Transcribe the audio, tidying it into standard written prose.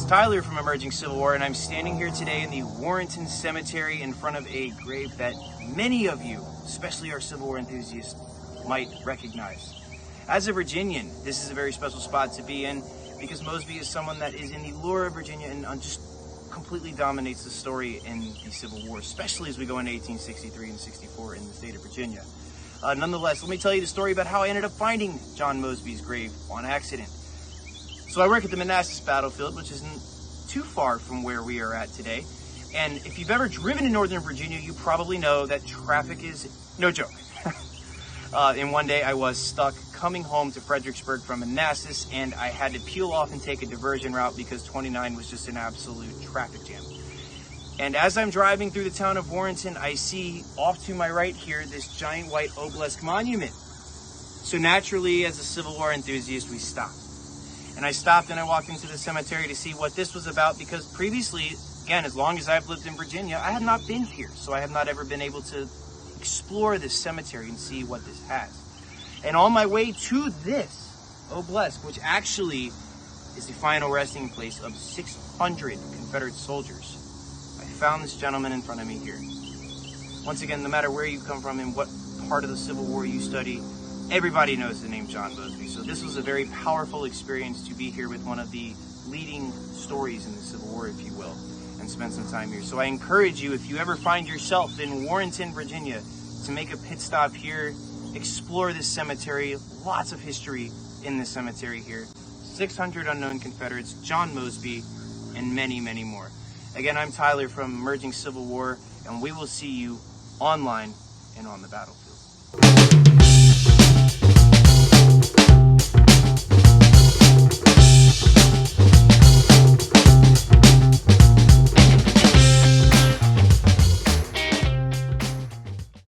It's Tyler from Emerging Civil War, and I'm standing here today in the Warrenton Cemetery in front of a grave that many of you, especially our Civil War enthusiasts, might recognize. As a Virginian, this is a very special spot to be in because Mosby is someone that is in the lore of Virginia and just completely dominates the story in the Civil War, especially as we go into 1863 and 64 in the state of Virginia. Nonetheless, let me tell you the story about how I ended up finding John Mosby's grave on accident. So I work at the Manassas battlefield, which isn't too far from where we are at today. And if you've ever driven in Northern Virginia, you probably know that traffic is no joke. And one day I was stuck coming home to Fredericksburg from Manassas, and I had to peel off and take a diversion route because 29 was just an absolute traffic jam. And as I'm driving through the town of Warrenton, I see off to my right here this giant white obelisk monument. So naturally, as a Civil War enthusiast, we stopped. And I stopped and I walked into the cemetery to see what this was about because previously, again, as long as I've lived in Virginia, I have not been here. So I have not ever been able to explore this cemetery and see what this has. And on my way to this obelisk, which actually is the final resting place of 600 Confederate soldiers, I found this gentleman in front of me here. Once again, no matter where you come from and what part of the Civil War you study, everybody knows the name John Mosby. So this was a very powerful experience to be here with one of the leading stories in the Civil War, if you will, and spend some time here. So I encourage you, if you ever find yourself in Warrenton, Virginia, to make a pit stop here, explore this cemetery. Lots of history in this cemetery here. 600 unknown Confederates, John Mosby, and many, many more. Again, I'm Tyler from Emerging Civil War, and we will see you online and on the battlefield.